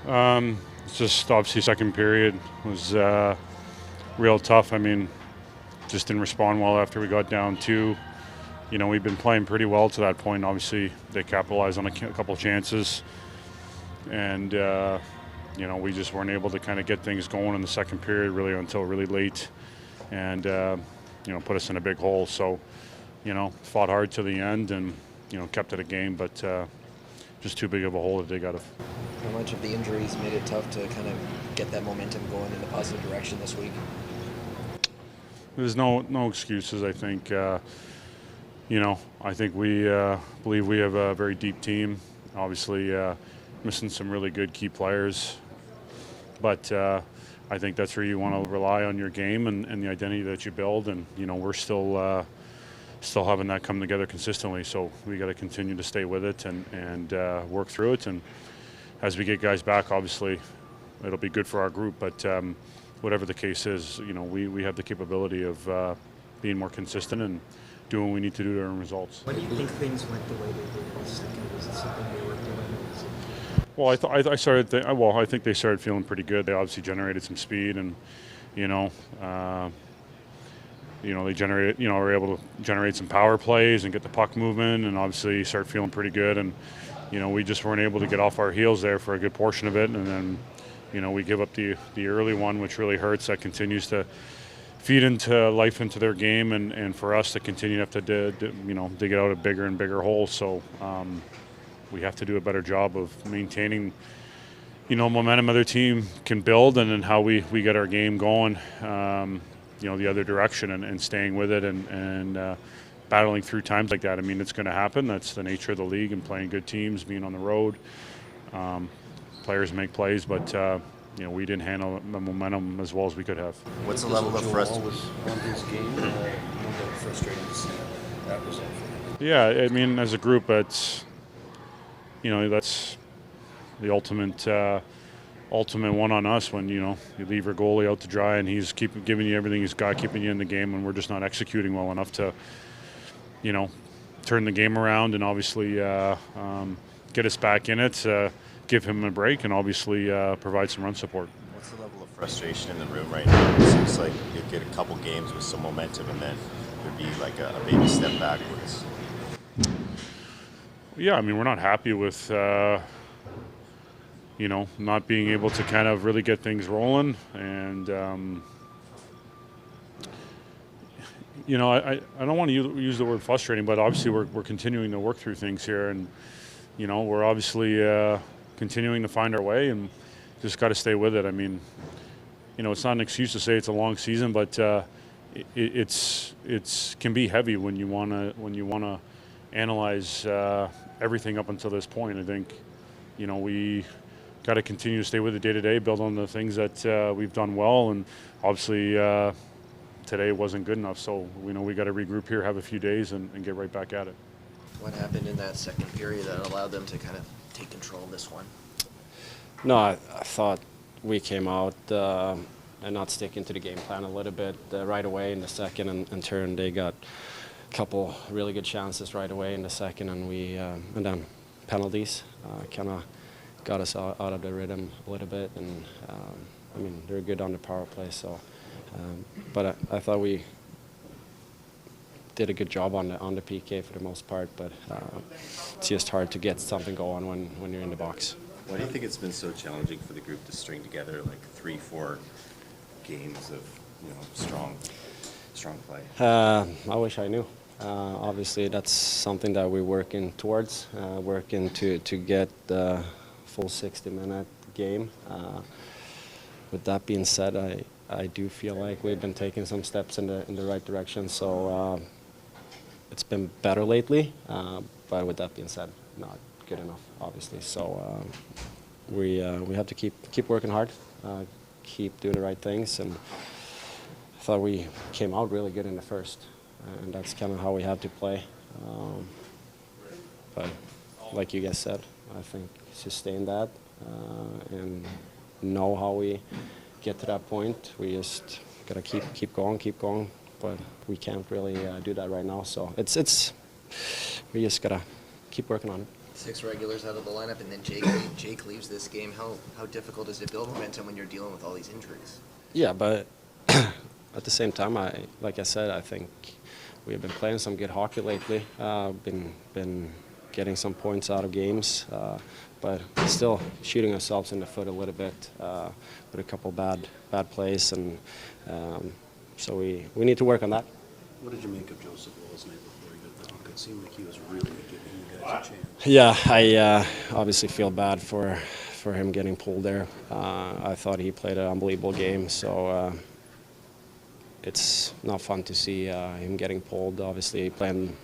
It's just obviously second period was real tough. I mean, just didn't respond well after we got down two. You know, we've been playing pretty well to that point. Obviously, they capitalized on a couple of chances, and you know, we just weren't able to kind of get things going in the second period really until really late, and you know, put us in a big hole. So, you know, fought hard to the end, and you know, kept it a game, but just too big of a hole to dig out of. How much of the injuries made it tough to kind of get that momentum going in the positive direction this week? There's no excuses. I think you know, I think we believe we have a very deep team. Obviously, missing some really good key players, but I think that's where you want to rely on your game and the identity that you build. And you know, we're still having that come together consistently. So we got to continue to stay with it and work through it. And as we get guys back, obviously, it'll be good for our group. But whatever the case is, you know, we have the capability of being more consistent and doing what we need to do to earn results. Why do you think things went the way they did in the second? Was it something they were doing? Well, I think they started feeling pretty good. They obviously generated some speed, and you know, they generated, you know, were able to generate some power plays and get the puck movement, and obviously start feeling pretty good. And you know, we just weren't able to get off our heels there for a good portion of it, and then, you know, we give up the early one, which really hurts. That continues to feed into life into their game, and for us to continue to have to dig out a bigger and bigger hole. So we have to do a better job of maintaining, you know, momentum other team can build, and then how we get our game going, you know, the other direction, and staying with it, and battling through times like that. I mean, it's going to happen. That's the nature of the league and playing good teams, being on the road. Players make plays, but you know, we didn't handle the momentum as well as we could have. What's the level of frustration? On his game, frustrating to see that result for him. Yeah, I mean, as a group, that's, you know, that's the ultimate one on us when, you know, you leave your goalie out to dry and he's giving you everything he's got, keeping you in the game, and we're just not executing well enough to, you know, turn the game around and obviously get us back in it, give him a break, and obviously provide some run support. What's the level of frustration in the room right now? It seems like you get a couple games with some momentum, and then there'd be like a baby step backwards. Yeah, I mean, we're not happy with, you know, not being able to kind of really get things rolling. And, you know, I don't want to use the word frustrating, but obviously we're continuing to work through things here. And, you know, we're obviously continuing to find our way, and just got to stay with it. I mean, you know, it's not an excuse to say it's a long season, but it's can be heavy when you wanna analyze everything up until this point. I think, you know, we got to continue to stay with it day to day, build on the things that we've done well, and obviously today wasn't good enough. So, you know, we got to regroup here, have a few days, and get right back at it. What happened in that second period that allowed them to kind of take control of this one? No, I thought we came out and not sticking to the game plan a little bit right away in the second and turn. They got a couple really good chances right away in the second, and and then penalties kind of got us out of the rhythm a little bit. And I mean, they're good on the power play, so but I thought we did a good job on the PK for the most part, but it's just hard to get something going when you're in the box. Why do you think it's been so challenging for the group to string together like 3-4 games of, you know, strong play? I wish I knew. Obviously, that's something that we're working towards, working to get the full 60-minute game. With that being said, I do feel like we've been taking some steps in the right direction. So it's been better lately, but with that being said, not good enough, obviously. So we have to keep working hard, keep doing the right things, and I thought we came out really good in the first, and that's kind of how we have to play. But like you guys said, I think sustain that and know how we get to that point. We just gotta keep going, but we can't really do that right now. So it's we just gotta keep working on it. 6 regulars out of the lineup, and then Jake leaves this game. How difficult is it to build momentum when you're dealing with all these injuries? Yeah, but at the same time, like I said, I think we've been playing some good hockey lately. Been getting some points out of games, but still shooting ourselves in the foot a little bit with a couple bad plays, and so we need to work on that. What did you make of Joseph Woll's night before he got the hook? It seemed like he was really giving you guys a chance. Yeah, I obviously feel bad for him getting pulled there. I thought he played an unbelievable game, so it's not fun to see him getting pulled. Obviously, playing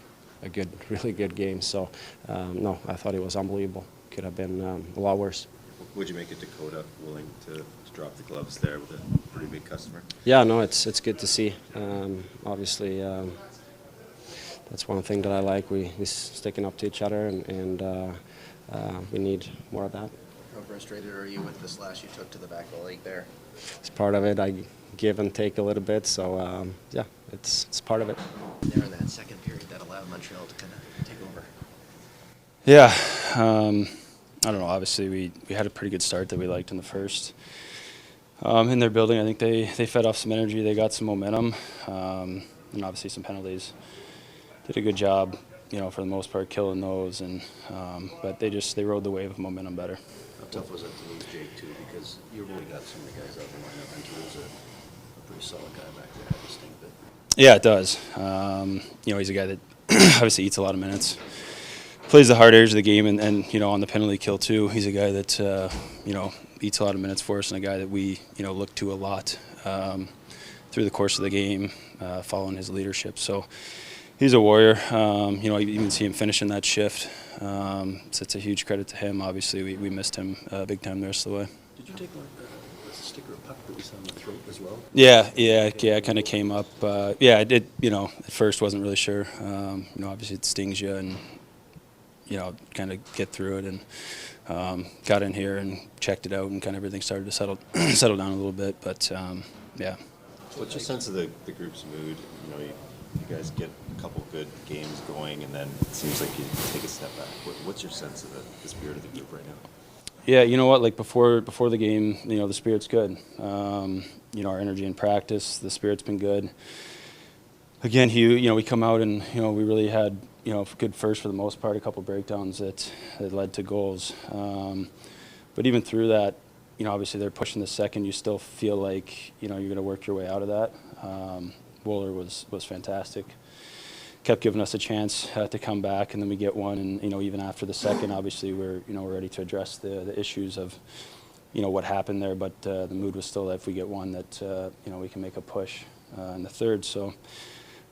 a really good game. So, no, I thought he was unbelievable. Could have been a lot worse. Would you make it Dakota willing to drop the gloves there with a pretty big customer? Yeah, no, it's good to see. Obviously, that's one thing that I like. We sticking up to each other, and we need more of that. How frustrated are you with the slash you took to the back of the leg there? It's part of it. I give and take a little bit, so yeah, it's part of it. There in that second period that allowed Montreal to kind of take over. Yeah, I don't know. Obviously, we had a pretty good start that we liked in the first. In their building, I think they fed off some energy. They got some momentum, and obviously some penalties. Did a good job, for the most part, killing those. And but they rode the wave of momentum better. How tough was it to lose Jake, too? Because you've only got so many guys out in the lineup, and to lose a pretty solid guy back there had to stink a bit. Yeah, it does. He's a guy that obviously eats a lot of minutes. Plays the hard areas of the game, and on the penalty kill too. He's a guy that eats a lot of minutes for us, and a guy that we look to a lot through the course of the game, following his leadership. So he's a warrior. You even see him finishing that shift. So it's a huge credit to him. Obviously, we missed him big time the rest of the way. Did you take a stick or a puck that we saw in the throat as well? Yeah, it kind of came up. I did. At first wasn't really sure. Obviously it stings you, and kind of get through it, and got in here and checked it out, and kind of everything started to settle down a little bit. But yeah. What's your sense of the group's mood? You guys get a couple good games going, and then it seems like you take a step back. What's your sense of the spirit of the group right now? Yeah, you know what? Like before the game, the spirit's good. Our energy in practice, the spirit's been good. Again, we come out and we really had good first for the most part. A couple breakdowns that led to goals. But even through that, obviously they're pushing the second. You still feel like you're going to work your way out of that. Wooler was fantastic. Kept giving us a chance to come back, and then we get one. And even after the second, obviously we're ready to address the issues of what happened there. But the mood was still that if we get one, that we can make a push in the third. So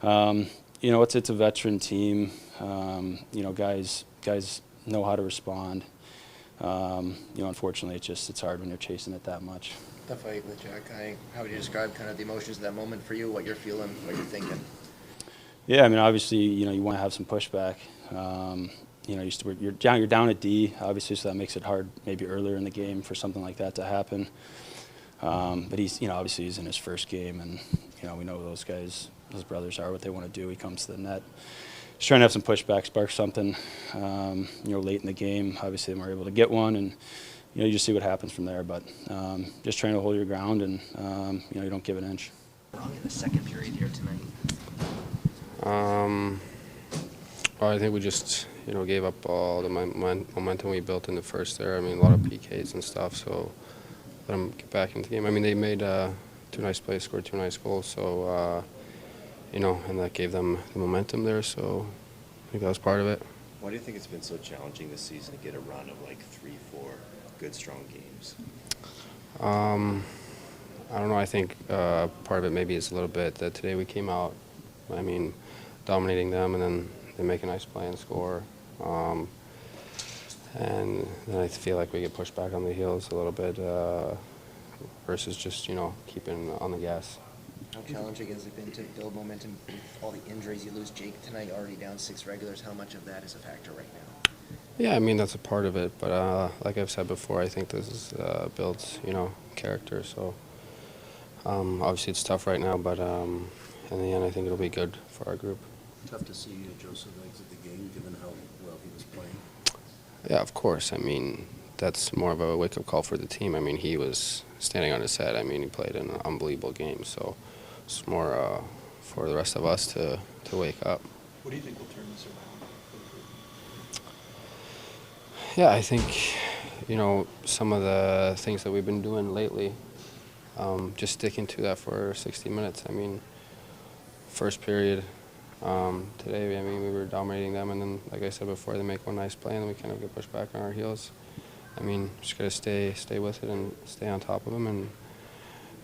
it's a veteran team. Guys know how to respond. Unfortunately, it's hard when you're chasing it that much. The fight with Jack, how would you describe kind of the emotions of that moment for you? What you're feeling, what you're thinking? Yeah, obviously, you want to have some pushback. You're down at D, obviously, so that makes it hard maybe earlier in the game for something like that to happen. But he's, obviously he's in his first game, and we know those guys, those brothers are what they want to do. He comes to the net, just trying to have some pushback, spark something. Late in the game, obviously we're able to get one, and you just see what happens from there. But just trying to hold your ground, and you don't give an inch. Wrong in the second period here tonight. I think we just, gave up all the momentum we built in the first there. A lot of PKs and stuff, so let them get back into the game. They made 2 nice plays, scored 2 nice goals, so, and that gave them the momentum there, so I think that was part of it. Why do you think it's been so challenging this season to get a run of like 3-4 good, strong games? I don't know. I think part of it maybe is a little bit that today we came out, dominating them, and then they make a nice play and score. And then I feel like we get pushed back on the heels a little bit versus just, keeping on the gas. How challenging has it been to build momentum with all the injuries? You lose Jake tonight, already down 6 regulars. How much of that is a factor right now? Yeah, that's a part of it. But like I've said before, I think this is, builds, character. So obviously it's tough right now, but in the end, I think it'll be good for our group. Tough to see Joseph exit the game, given how well he was playing. Yeah, of course. I mean, that's more of a wake-up call for the team. I mean, he was standing on his head. I mean, he played an unbelievable game. So it's more for the rest of us to wake up. What do you think will turn this around? Yeah, I think, some of the things that we've been doing lately, just sticking to that for 60 minutes. I mean, first period today, I mean, we were dominating them, and then, like I said before, they make one nice play, and then we kind of get pushed back on our heels. I mean, just got to stay with it and stay on top of them, and,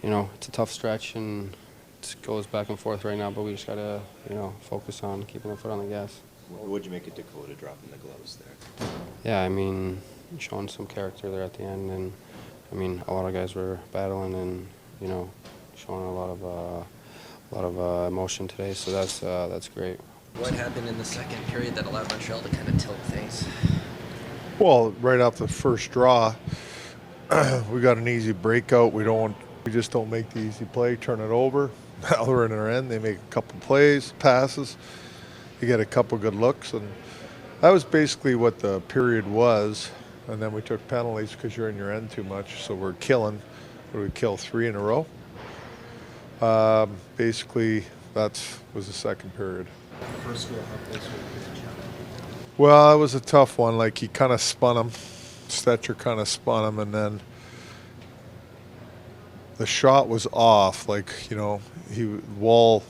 it's a tough stretch, and it goes back and forth right now, but we just got to, focus on keeping our foot on the gas. What'd you make of Dakota dropping the gloves there? Yeah, I mean, showing some character there at the end, and I mean, a lot of guys were battling and showing a lot of emotion today. So that's great. What happened in the second period that allowed Montreal to kind of tilt things? Well, right off the first draw, we got an easy breakout. We just don't make the easy play, turn it over. Now they're in our end. They make a couple plays, passes. They get a couple good looks, and that was basically what the period was. And then we took penalties because you're in your end too much, so we're killing. We kill 3 in a row. Basically, that was the second period. First goal, how close were you to the challenge? Well, it was a tough one. Like, he kind of spun him. Stetcher kind of spun him, and then the shot was off. Like, Wall,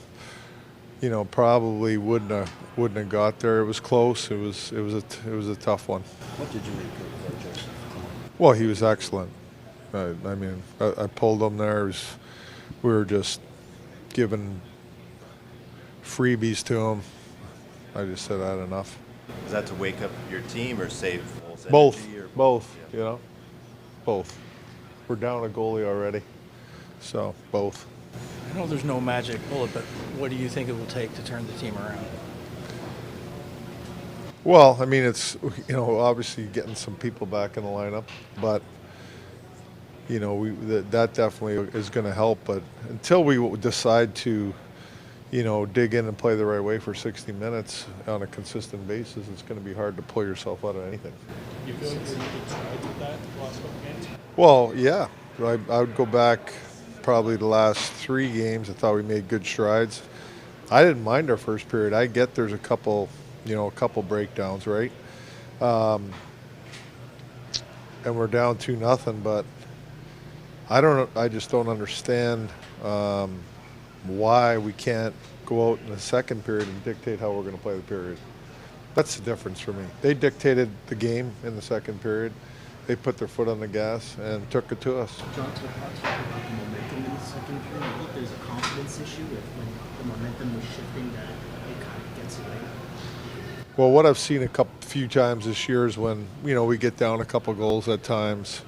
probably wouldn't have got there. It was close. It was a tough one. What did you make of Joseph? Well, he was excellent. I pulled him there. We were just giving freebies to him. I just said I had enough. Is that to wake up your team or save Wolves' Both, energy? Or both. Yeah. Both. We're down a goalie already, so both. I know there's no magic bullet, but what do you think it will take to turn the team around? Well, it's, obviously getting some people back in the lineup, but, that definitely is going to help. But until we decide to, dig in and play the right way for 60 minutes on a consistent basis, it's going to be hard to pull yourself out of anything. You feel like you're making strides with that the last couple games? Well, yeah. I would go back probably the last 3 games. I thought we made good strides. I didn't mind our first period. I get there's a couple breakdowns, right? And we're down 2-0, but I just don't understand why we can't go out in the second period and dictate how we're going to play the period. That's the difference for me. They dictated the game in the second period. They put their foot on the gas and took it to us. John, to talk about the momentum in the second period, I think there's a confidence issue when the momentum was shifting that it kind of gets away. Well, what I've seen few times this year is when, we get down a couple goals at times.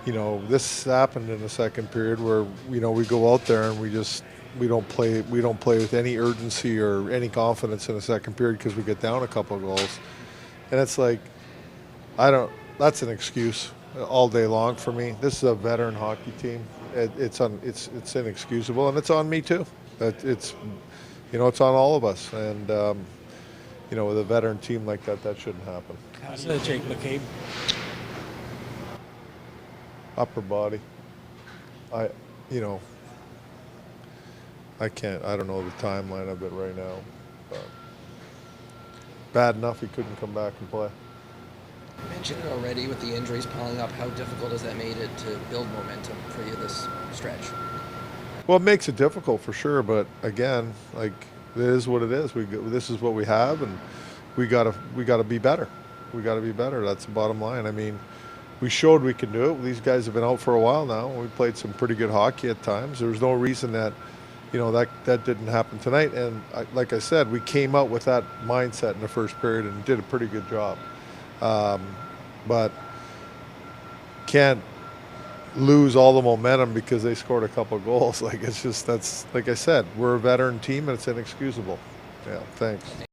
This happened in the second period where, we go out there and we don't play with any urgency or any confidence in the second period because we get down a couple goals. And it's like, that's an excuse all day long for me. This is a veteran hockey team. It's inexcusable, and it's on me too. It's on all of us. And with a veteran team like that, that shouldn't happen. How's Jake McCabe? Upper body. I don't know the timeline of it right now. But bad enough he couldn't come back and play. You mentioned it already with the injuries piling up. How difficult has that made it to build momentum for you this stretch? Well, it makes it difficult for sure, but again, it is what it is. This is what we have, and we gotta be better. We gotta be better. That's the bottom line. We showed we can do it. These guys have been out for a while now. We played some pretty good hockey at times. There was no reason that, that didn't happen tonight. And like I said, we came out with that mindset in the first period and did a pretty good job. But can't lose all the momentum because they scored a couple goals. That's like I said, we're a veteran team and it's inexcusable. Yeah, thanks.